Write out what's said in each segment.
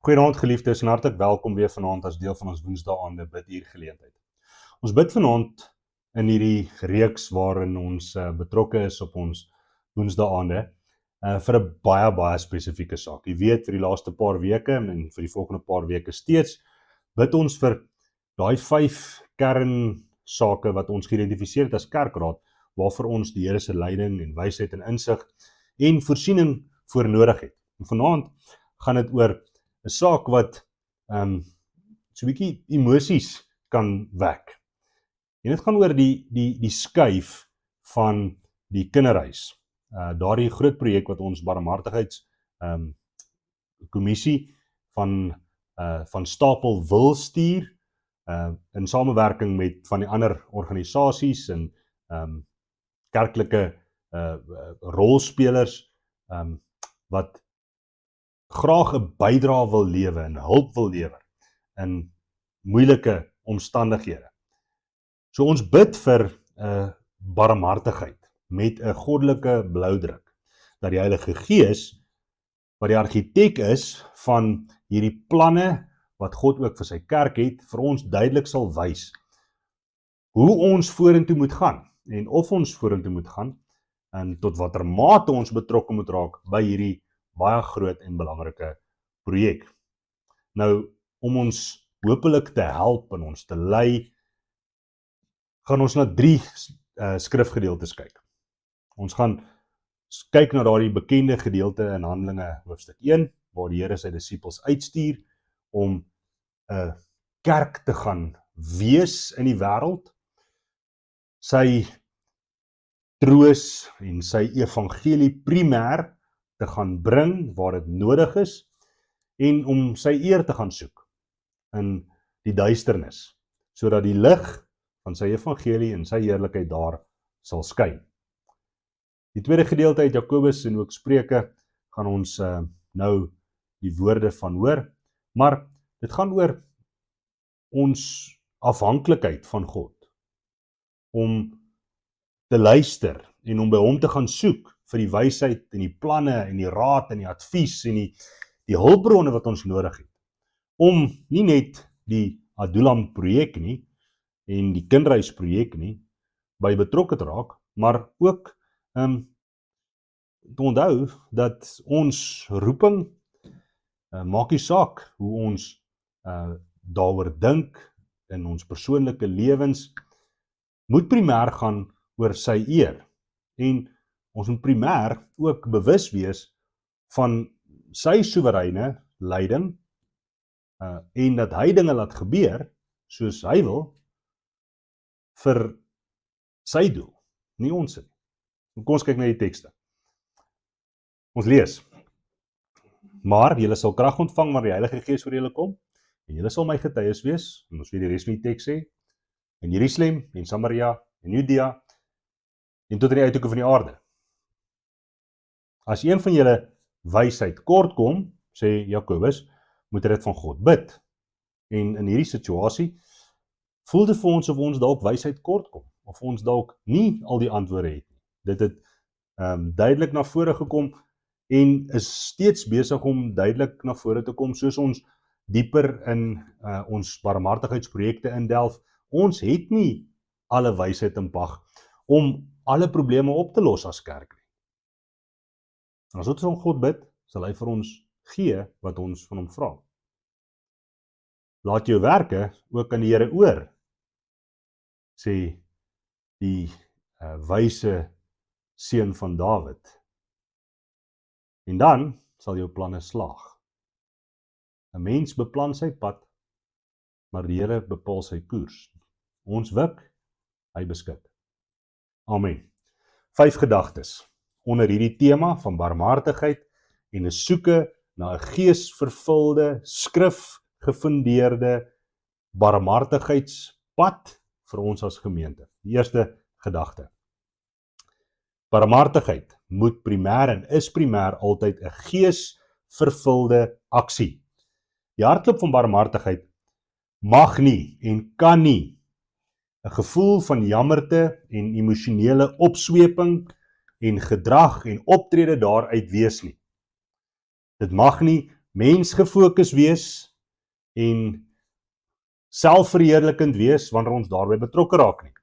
Goeienaand geliefdes en hartlik welkom weer vanaand as deel van ons Woensdaagaande biduur geleentheid. Ons bid vanaand in hierdie reeks waarin ons betrokke is op ons Woensdaagaande vir 'n baie spesifieke saak. Jy weet, vir die laaste paar weke en vir die volgende paar weke steeds bid ons vir daai 5 kernsake wat ons geïdentifiseer het as kerkraad, waarvoor ons die Here se leiding en wysheid en insig en voorsiening voor nodig het. En vanaand gaan dit oor 'n saak wat so 'n bietjie emosies kan wek. En dit gaan oor die skuif van die kinderhuis. Daardie groot projek wat ons barmhartigheids kommissie van stapel wil stuur in samewerking met van die ander organisasies en kerklike rolspelers wat graag 'n bydrae wil lewe en hulp wil lewer in moeilike omstandighede. So ons bid vir barmhartigheid met 'n goddelike bloudruk, dat die Heilige Gees, wat die argitek is van hierdie planne wat God ook vir sy kerk het, vir ons duidelik sal wys hoe ons vorentoe moet gaan en of ons vorentoe moet gaan en tot watter mate ons betrokke moet raak by hierdie baie groot en belangrike projek. Nou, om ons hopelik te help en ons te lei, gaan ons na 3 skrifgedeeltes kyk. Ons gaan kyk na daardie bekende gedeelte in Handelinge hoofstuk 1, waar die Here sy disippels uitstuur om 'n kerk te gaan wees in die wêreld, sy troos en sy evangelie primêr te gaan bring waar dit nodig is en om sy eer te gaan soek in die duisternis, sodat die lig van sy evangelie en sy heerlikheid daar sal skyn. Die tweede gedeelte uit Jakobus en ook Spreuke gaan ons nou die woorde van hoor, maar dit gaan oor ons afhanklikheid van God, om te luister en om by hom te gaan soek vir die wysheid en die planne en die raad en die advies en die hulpbronne wat ons nodig het, om nie net die Adulam projek nie en die kinderhuis projek nie by betrokke te raak, maar ook te onthou dat ons roeping maak nie saak hoe ons daaroor dink in ons persoonlike lewens, moet primêr gaan oor sy eer en ons moet primêr ook bewus wees van sy soewereine leiding en dat hy dinge laat gebeur soos hy wil vir sy doel, nie ons nie. Kom ons kyk na die tekste. Ons lees: Maar julle sal krag ontvang wanneer die Heilige Gees oor julle kom, en julle sal my getuies wees, en ons weet die res van die teks sê, in Jerusalem, en Samaria, en Judea, en tot aan die uithoeke van die aarde. As een van julle wysheid kort kom, sê Jakobus, moet dit van God bid. En in hierdie situasie voel dit vir ons of ons dalk wysheid kort kom, of ons dalk nie al die antwoorde het nie. Dit het duidelik na vore gekom en is steeds besig om duidelik na vore te kom, soos ons dieper in ons barmhartigheidsprojekte indelf. Ons het nie alle wysheid in pag om alle probleme op te los as kerk nie. En as ons van God bid, sal hy vir ons gee wat ons van hom vra. Laat jou werke ook aan die Here oor, sê die wyse seun van Dawid. En dan sal jou planne slaag. 'n Mens beplan sy pad, maar die Here bepaal sy koers. Ons wik, hy beskik. Amen. 5 gedagtes onder hierdie tema van barmhartigheid en 'n soeke na 'n geesvervulde, skrifgefundeerde barmhartigheidspad vir ons as gemeente. Die eerste gedagte: barmhartigheid moet primêr en is primêr altyd 'n geesvervulde aksie. Die hartklop van barmhartigheid mag nie en kan nie 'n gevoel van jammerte en emosionele opsweping en gedrag en optrede daaruit wees nie. Dit mag nie mensgefokus wees en selfverheerlikend wees wanneer ons daarbey betrokke raak nie.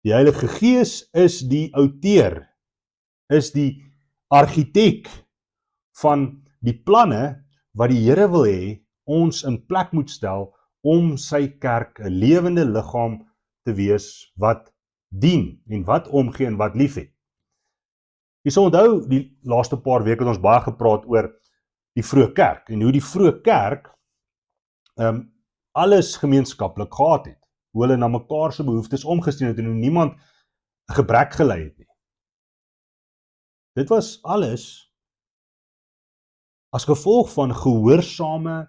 Die Heilige Gees is die outeur, is die argitek van die planne wat die Here wil hê ons in plek moet stel om sy kerk 'n lewende liggaam te wees wat dien en wat omgee en wat liefhet. Jy sal onthou, die laaste paar weke het ons baie gepraat oor die vroeë kerk en hoe die vroeë kerk alles gemeenskaplik gehad het, hoe hulle na mekaar se behoeftes omgesien het en hoe niemand gebrek gelei het nie. Dit was alles as gevolg van gehoorsame,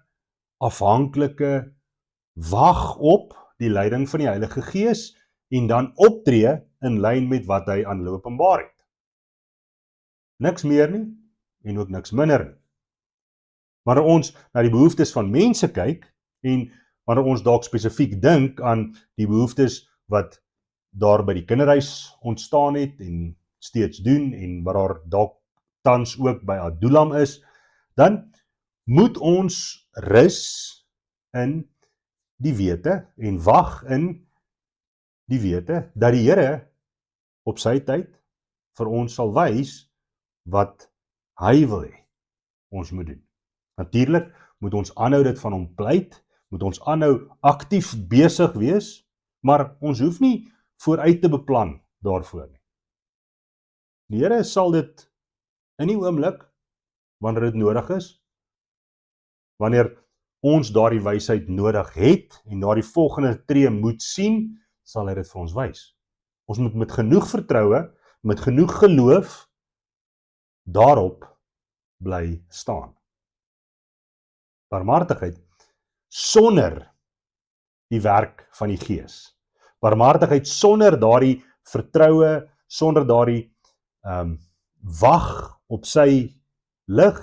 afhanklike, wag op die leiding van die Heilige Gees en dan optree in lyn met wat hy aan hulle openbaar het. Niks meer nie en ook niks minder nie. Wanneer ons na die behoeftes van mense kyk en wanneer ons dalk spesifiek dink aan die behoeftes wat daar by die kinderhuis ontstaan het en steeds doen en wat daar dalk tans ook by Adulam is, dan moet ons rus in die wete en wag in die wete dat die Here op sy tyd vir ons sal wys wat hy wil hê ons moet doen. Natuurlik moet ons aanhou dit van hom pleit, moet ons aanhou aktief besig wees, maar ons hoef nie vooruit te beplan daarvoor nie. Die Here sal dit in die oomblik, wanneer dit nodig is, wanneer ons daardie wysheid nodig het en daardie volgende tree moet sien, sal hy dit vir ons wys. Ons moet met genoeg vertroue, met genoeg geloof daarop bly staan. Barmhartigheid sonder die werk van die Gees. Barmhartigheid sonder daardie vertroue, sonder daardie wag op sy lig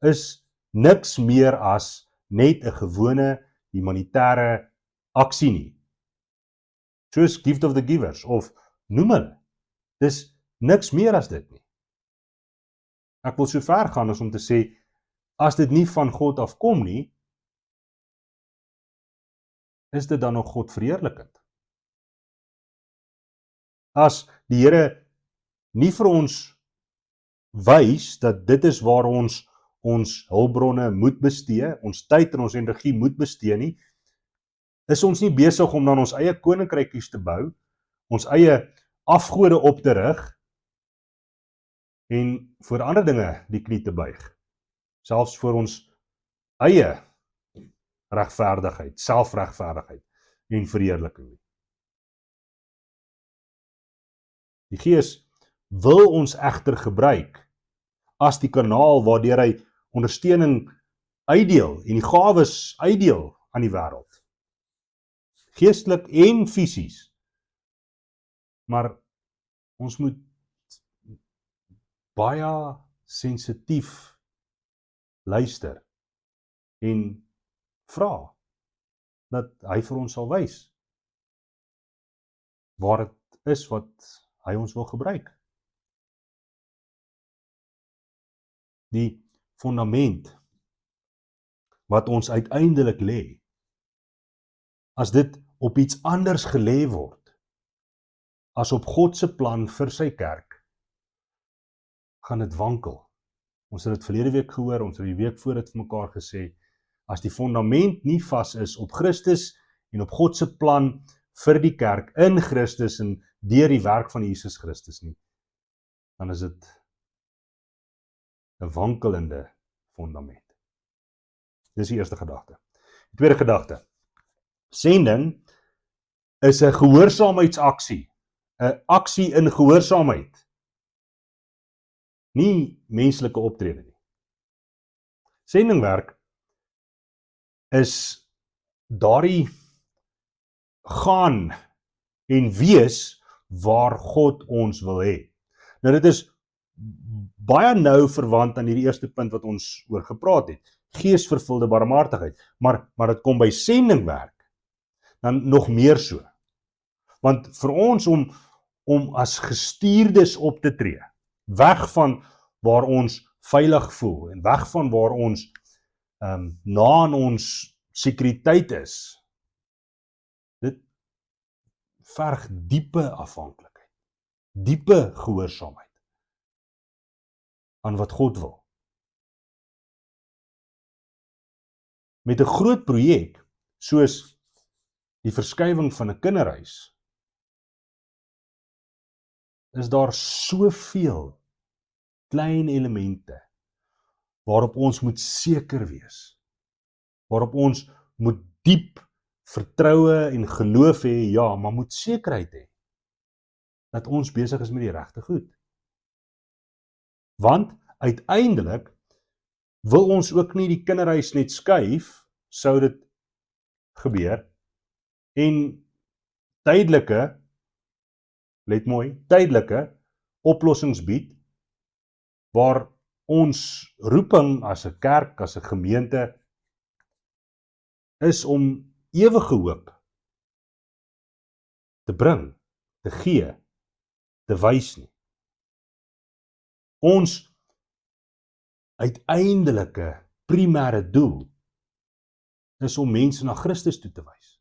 is niks meer as net 'n gewone humanitêre aksie nie. Soos gift of the givers of noem hulle. Dis niks meer as dit nie. Ek wil so ver gaan as om te sê, as dit nie van God afkom nie, is dit dan nog God verheerlikend? As die Here nie vir ons wys dat dit is waar ons hulpbronne moet bestee, ons tyd en ons energie moet bestee nie, is ons nie besig om dan ons eie koninkrykies te bou, ons eie afgode op te rig en voor ander dinge die knie te buig, selfs vir ons eie regverdigheid, selfregverdigheid en verheerliking. Die Gees wil ons egter gebruik as die kanaal waardeur hy ondersteuning uitdeel en die gawes uitdeel aan die wêreld. Geestelik en fisies. Maar ons moet baie sensitief luister en vra dat hy vir ons sal wys waar dit is wat hy ons wil gebruik. Die fundament wat ons uiteindelik lê, as dit op iets anders gelê word, as op God se plan vir sy kerk, gaan dit wankel. Ons het dit verlede week gehoor, ons het die week voor dit vir mekaar gesê, as die fundament nie vas is op Christus en op God se plan vir die kerk in Christus en deur die werk van Jesus Christus nie, dan is dit 'n wankelende fundament. Dis die eerste gedagte. Die tweede gedagte. Sending is 'n gehoorsaamheidsaksie, 'n aksie in gehoorsaamheid. Nie menslike optrede nie. Sendingwerk is daardie gaan en wees waar God ons wil hê. Nou dit is baie nou verwant aan hierdie eerste punt wat ons oor gepraat het, geesvervulde barmhartigheid, maar dit kom by sendingwerk, dan nog meer so. Want vir ons om as gestuurdes op te tree, weg van waar ons veilig voel en weg van waar ons na in ons sekuriteit is, dit verg diepe afhanklikheid, diepe gehoorsaamheid aan wat God wil. Met 'n groot projek, soos die verskywing van 'n kinderhuis, is daar soveel klein elemente waarop ons moet seker wees, waarop ons moet diep vertroue en geloof hê, ja, maar moet sekerheid hê dat ons besig is met die regte goed. Want uiteindelik wil ons ook nie die kinderhuis net skuif, sou dit gebeur, en tydelike, let mooi, tydelike oplossings bied, waar ons roeping as 'n kerk, as 'n gemeente, is om ewige hoop te bring, te gee, te wys nie. Ons uiteindelike primêre doel is om mense na Christus toe te wys.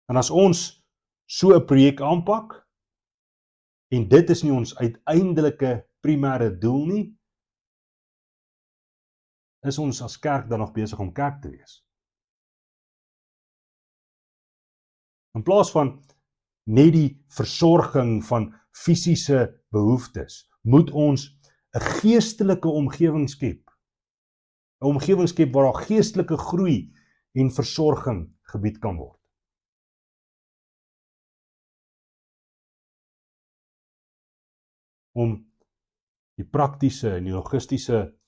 En as ons so 'n projek aanpak, en dit is nie ons uiteindelike primêre doel nie, is ons as kerk dan nog besig om kerk te wees. In plaas van net die versorging van fisiese behoeftes, moet ons 'n geestelike omgewing skep. 'n Omgewing skep waar daar geestelike groei en versorging gebied kan word. Om die praktiese en die logistiese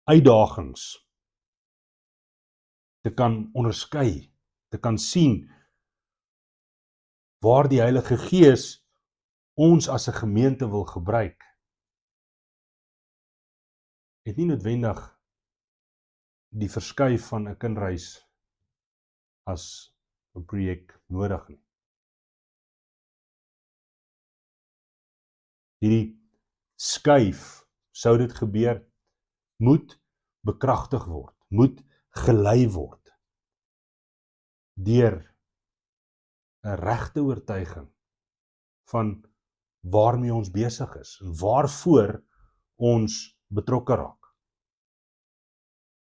uitdagings te kan onderskei, te kan sien waar die Heilige Gees ons as 'n gemeente wil gebruik, het nie noodwendig die verskuif van 'n kinderhuis as 'n projek nodig nie. Hierdie skuif, sou dit gebeur, moet bekragtig word, moet gelei word deur 'n regte oortuiging van waarmee ons besig is en waarvoor ons betrokke raak.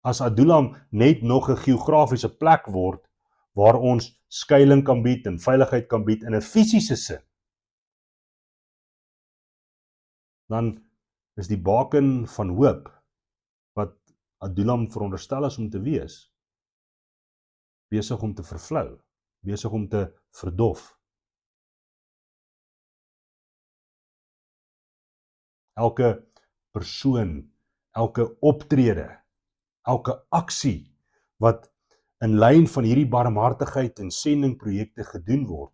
As Adullam net nog 'n geografiese plek word waar ons skuiling kan bied en veiligheid kan bied in 'n fisiese sin, dan is die baken van hoop wat Adullam veronderstel is om te wees, besig om te vervlou, besig om te verdof. Elke persoon, elke optrede, elke aksie wat in lyn van hierdie barmhartigheid en sendingprojekte gedoen word,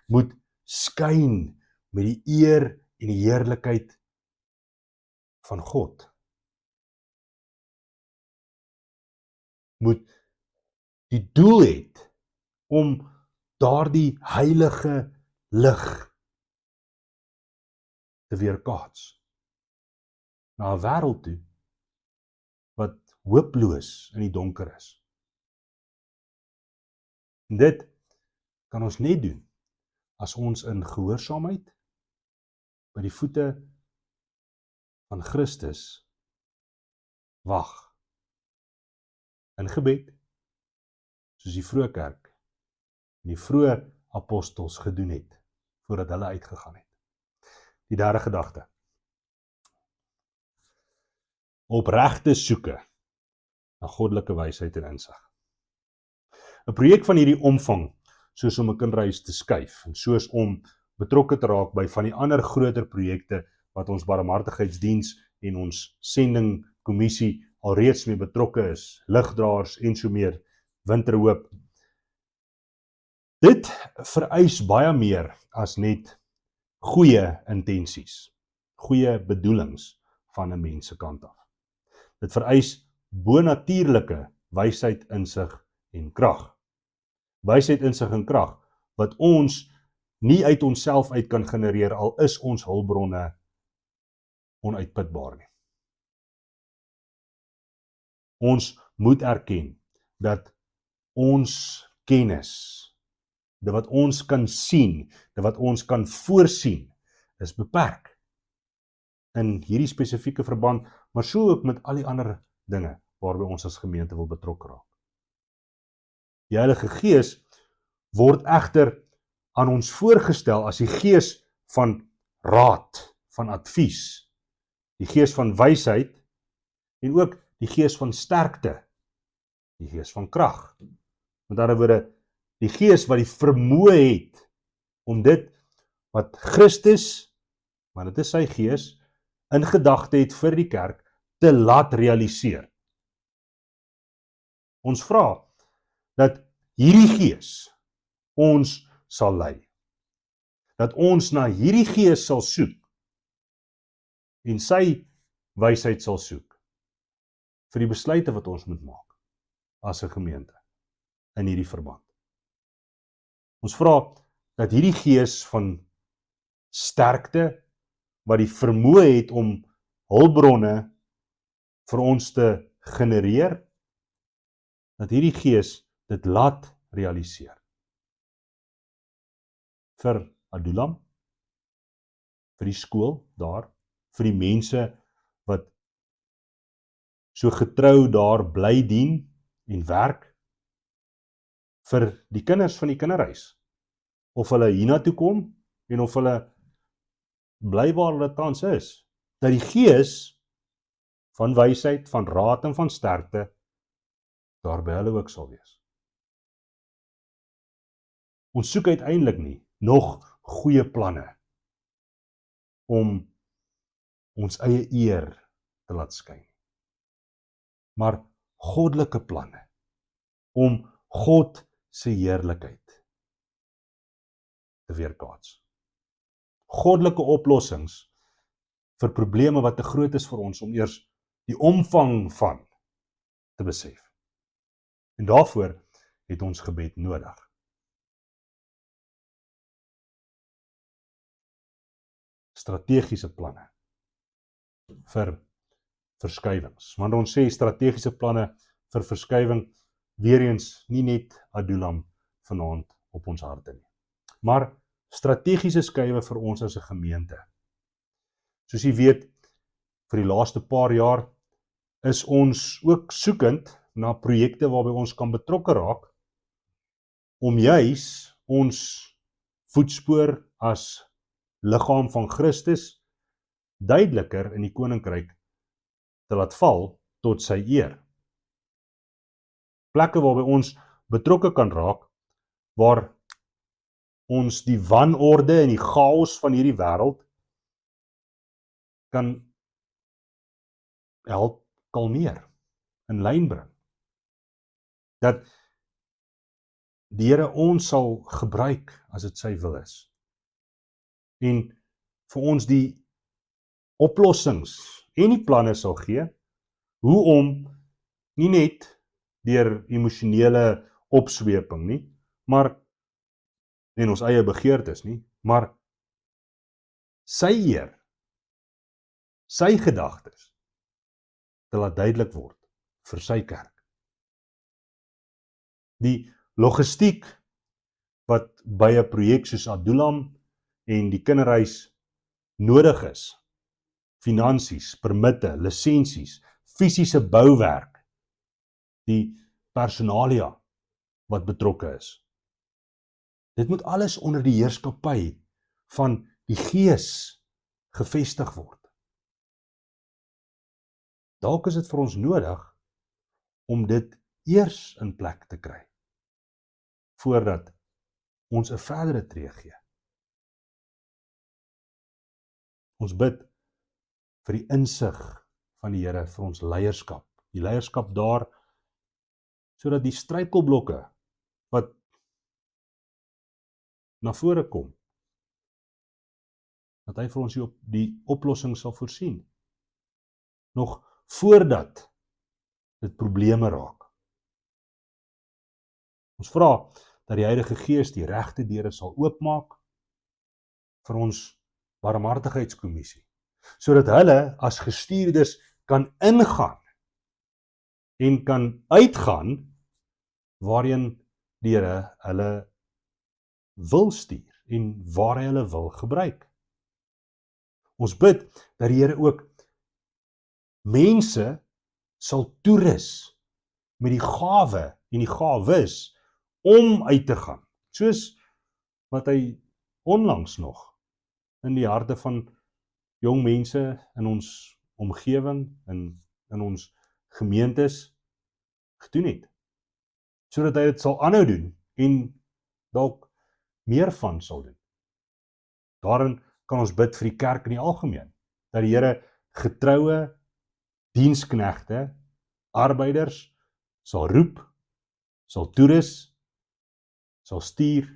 moet skyn met die eer en die heerlikheid van God. Moet die doel het om daardie heilige lig te weerkaats na 'n wêreld toe wat hooploos in die donker is. En dit kan ons net doen as ons in gehoorsaamheid by die voete van Christus wag, in gebed, soos die vroeë kerk en die vroeë apostels gedoen het, voordat hulle uitgegaan het. Die derde gedagte: opregte soeke na goddelike wysheid en insig. 'n Projek van hierdie omvang, soos om 'n kinderhuis te skuif, en soos om betrokke te raak by van die ander groter projekte wat ons barmhartigheidsdiens en ons sendingkommissie alreeds mee betrokke is, ligdraers en so meer, Winterhoop. Dit vereis baie meer as net goeie intensies, goeie bedoelings van 'n mens se kant af. Dit vereis bonatuurlike wysheid, insig en krag. Wysheid, insig en krag wat ons nie uit onsself uit kan genereer, al is ons hulpbronne onuitputbaar nie. Ons moet erken dat ons kennis, dit wat ons kan sien, dit wat ons kan voorsien, is beperk in hierdie spesifieke verband, maar so ook met al die ander dinge waarby ons as gemeente wil betrokke raak. Die Heilige Gees word egter aan ons voorgestel as die Gees van raad, van advies, die Gees van wysheid en ook die Gees van sterkte, die Gees van krag. Met ander woorde, die Gees wat die vermoë het om dit wat Christus, maar dit is sy Gees, in gedagte het vir die kerk, te laat realiseer. Ons vra dat hierdie Gees ons sal lei. Dat ons na hierdie Gees sal soek en sy wysheid sal soek vir die besluite wat ons moet maak as 'n gemeente in hierdie verband. Ons vra dat hierdie Gees van sterkte, wat die vermoë het om hulpbronne vir ons te genereer, dat hierdie Gees dit laat realiseer. Vir Adulam, vir die skool daar, vir die mense wat so getrou daar bly dien en werk, vir die kinders van die kinderhuis, of hulle hiernatoe kom en of hulle bly waar hulle tans is, dat die Gees van wysheid, van raad en van sterkte daar by hulle ook sal wees. Ons soek uiteindelik nie nog goeie planne om ons eie eer te laat skyn, maar goddelike planne om God se heerlikheid te weerkaats. Goddelike oplossings vir probleme wat te groot is vir ons om eers die omvang van te besef. En daarvoor het ons gebed nodig. Strategiese planne vir verskywings. Wanneer ons sê strategiese planne vir verskywing, weer eens nie net Adulam vanaand op ons harte nie, maar strategiese skuwe vir ons as 'n gemeente. Soos jy weet, vir die laaste paar jaar is ons ook soekend na projekte waarby ons kan betrokke raak om juis ons voetspoor as liggaam van Christus duideliker in die koninkryk te laat val tot sy eer. Plekke waarby ons betrokke kan raak, waar ons die wanorde en die chaos van hierdie wêreld kan help kalmeer, in lyn bring. Dat die Here ons sal gebruik as dit sy wil is. En vir ons die oplossings en die planne sal gee, hoe om nie net deur emosionele opsweping nie, maar en ons eie begeertes nie, maar sy eer, sy gedagtes te laat duidelik word vir sy kerk. Die logistiek wat by 'n projek soos Adulam en die kinderhuis nodig is, finansies, permitte, lisensies, fisiese bouwerk, die personalia wat betrokke is. Dit moet alles onder die heerskappy van die Gees gevestig word. Dalk is dit vir ons nodig om dit eers in plek te kry, voordat ons 'n verdere tree gee. Ons bid vir die insig van die Here vir ons leierskap, die leierskap daar, sodat die struikelblokke wat na vore kom, dat hy vir ons die oplossing sal voorsien, nog voordat dit probleme raak. Ons vra dat die Heilige Gees die regte deure sal oopmaak vir ons barmhartigheidskommissie, sodat hulle as gestuurders kan ingaan en kan uitgaan waarheen die Here hulle wil stuur en waar hy hulle wil gebruik. Ons bid dat die Here ook mense sal toerus met die gawe en die gawes om uit te gaan, soos wat hy onlangs nog in die harte van jong mense in ons omgewing, in ons gemeentes gedoen het, sodat hy dit sal aanhou doen en dalk meer van sal doen. Daarin kan ons bid vir die kerk in die algemeen, dat die Here getroue diensknegte, arbeiders sal roep, sal toerus, sal stuur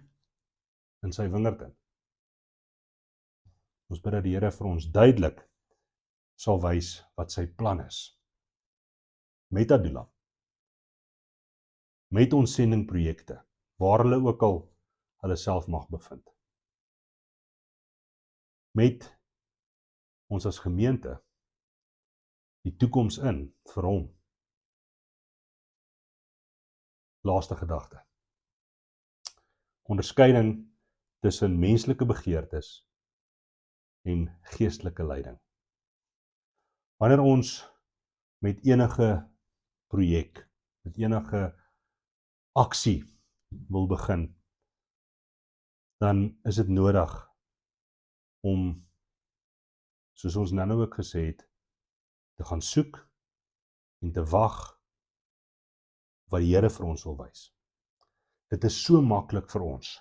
in sy wingerd in. Ons bid dat die Here vir ons duidelik sal wys wat sy plan is met Adulam, met ons sendingprojekte, waar hulle ook al hulle self mag bevind. Met ons as gemeente die toekoms in vir hom. Laaste gedagte. Onderskeiding tussen menslike begeertes en geestelike leiding. Wanneer ons met enige projek, met enige aksie wil begin, dan is dit nodig om, soos ons nou ook gesê het, te gaan soek en te wag wat die Here vir ons wil wys. Dit is so maklik vir ons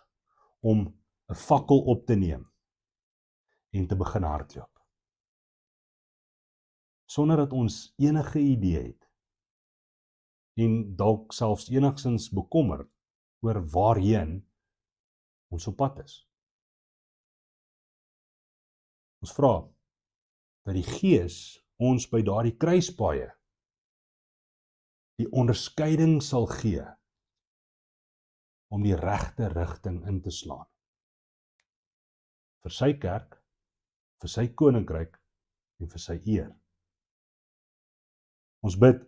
om 'n fakkel op te neem en te begin hardloop, sonder dat ons enige idee het en dalk selfs enigstens bekommer oor waarheen ons op pad is. Ons vra dat die Gees ons by daardie kruispaaie die onderskeiding sal gee om die regte rigting in te slaan. Vir sy kerk, vir sy koninkryk en vir sy eer. Ons bid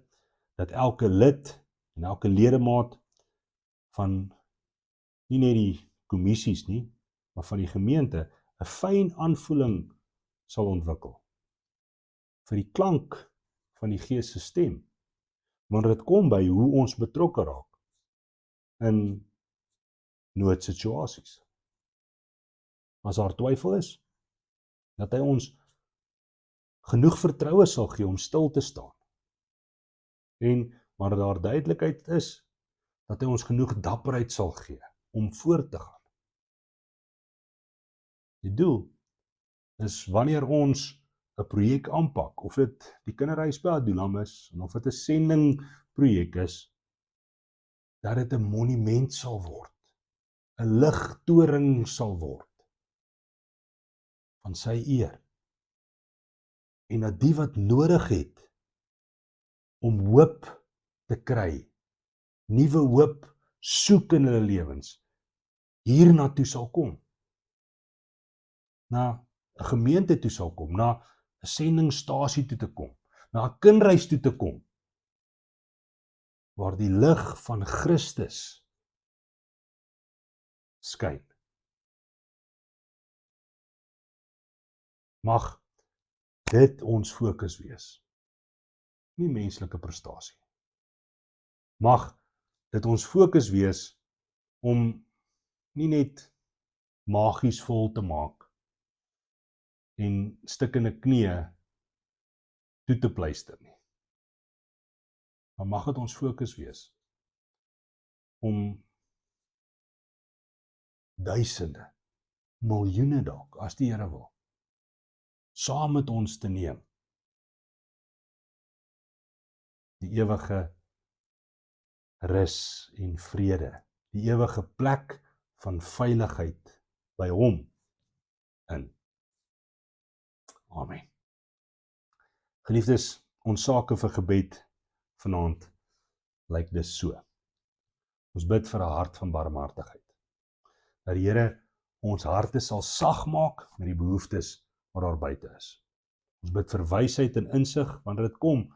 dat elke lid en elke ledemaat van nie net die kommissies nie, maar van die gemeente 'n fyn aanvoeling sal ontwikkel vir die klank van die Gees se stem, wanneer dit kom by hoe ons betrokke raak in noodsituasies. As daar twyfel is, dat hy ons genoeg vertroue sal gee om stil te staan. En maar daar duidelikheid is, dat hy ons genoeg dapperheid sal gee om voort te gaan. Die doel is wanneer ons 'n projek aanpak, of dit die kinderhuis by Adulam is, en of dit 'n sendingprojek is, dat dit 'n monument sal word, 'n ligtoring sal word van sy eer. En dat die wat nodig het om hoop te kry, nuwe hoop soek in hulle lewens, hiernatoe sal kom. Na 'n gemeente toe sal kom, na 'n sendingstasie toe te kom, na 'n kinderhuis toe te kom, waar die lig van Christus skyn. Mag dit ons fokus wees, nie menslike prestasie. Mag dit ons fokus wees om nie net magies vol te maak en stikkende knieë toe te pleister nie. Maar mag dit ons fokus wees om duisende, miljoene dalk, as die Here wil, saam met ons te neem, die ewige rus en vrede, die ewige plek van veiligheid by hom in. Amen. Geliefdes, ons sake vir gebed vanaand lyk dus so. Ons bid vir 'n hart van barmhartigheid, dat die Here ons harte sal sag maak met die behoeftes wat daar buite is. Ons bid vir wysheid en insig wanneer dit kom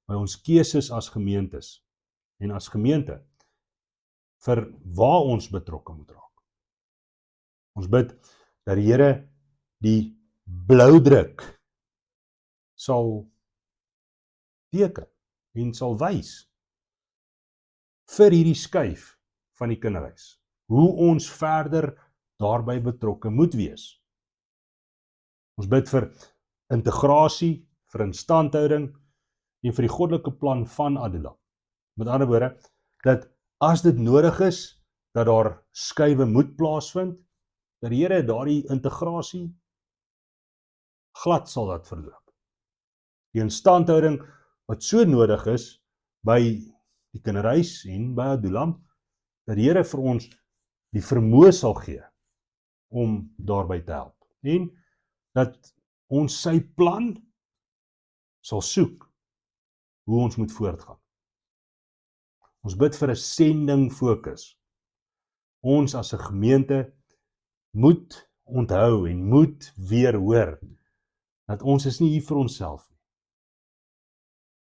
by ons keuses as gemeentes en as gemeente vir waar ons betrokke moet raak. Ons bid dat die Here die bloudruk sal teken en sal wys vir hierdie skuif van die kinderhuis, hoe ons verder daarby betrokke moet wees. Ons bid vir integrasie, vir instandhouding en vir die goddelike plan van Adulam. Met ander woorde, dat as dit nodig is, dat daar skuwe moet plaasvind, dat die Here daardie integrasie glad sal laat verloop. Die instandhouding wat so nodig is by die kinderhuis en by Adulam, dat die Here vir ons die vermoë sal gee om daarby te help. En dat ons sy plan sal soek hoe ons moet voortgaan. Ons bid vir 'n sending fokus. Ons as 'n gemeente moet onthou en moet weer hoor dat ons is nie hier vir onsself nie.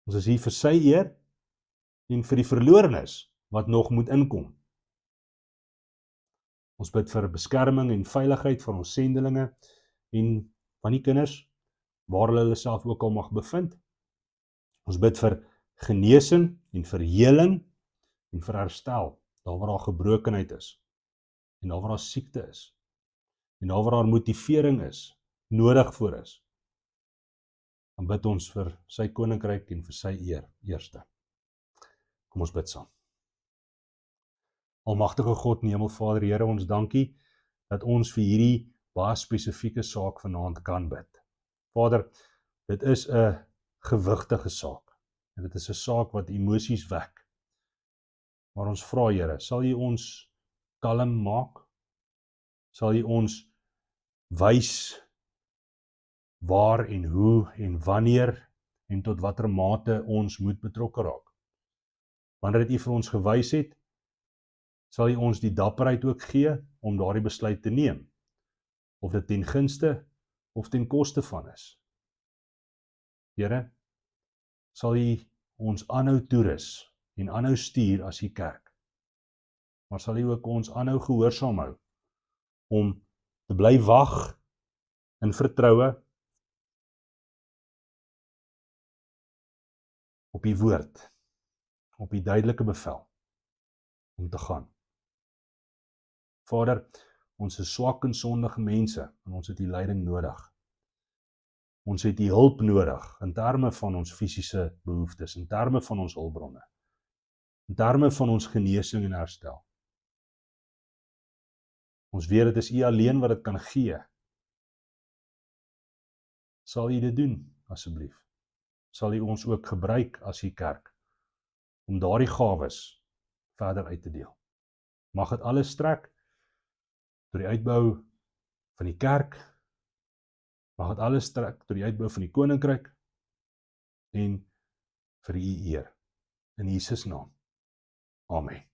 Ons is hier vir sy eer en vir die verlorenes wat nog moet inkom. Ons bid vir beskerming en veiligheid van ons sendelinge en van die kinders, waar hulle self ook al mag bevind. Ons bid vir genesing en vir heling en vir herstel, daar waar daar gebrokenheid is, en daar waar daar siekte is, en daar waar daar motivering is, nodig voor is. Dan bid ons vir sy koninkryk en vir sy eer eerste. Kom ons bid saam. Almagtige God en Hemelvader, Here, ons dankie dat ons vir hierdie baie spesifieke saak vanaand kan bid. Vader, dit is 'n gewigtige saak en dit is 'n saak wat emosies wek. Maar ons vra, Here, sal U ons kalm maak? Sal U ons wys waar en hoe en wanneer en tot watter mate ons moet betrokke raak? Wanneer dit U vir ons gewys het, sal U ons die dapperheid ook gee om daardie besluit te neem, of dit ten gunste of ten koste van is. Here, sal U ons aanhou toerus en aanhou stuur as U kerk, maar sal U ook ons aanhou gehoorsaam hou om te bly wag in vertroue op U woord, op U duidelike bevel om te gaan. Vader, ons is swak en sondige mense en ons het U leiding nodig. Ons het U hulp nodig in terme van ons fisiese behoeftes, in terme van ons hulpbronne, in terme van ons genesing en herstel. Ons weet dit is U alleen wat dit kan gee. Sal U dit doen, asseblief? Sal U ons ook gebruik as U kerk om daardie gawes verder uit te deel? Mag dit alles strek tot die uitbou van die kerk, mag dit alles strek tot die uitbou van die koninkryk en vir U eer. In Jesus naam. Amen.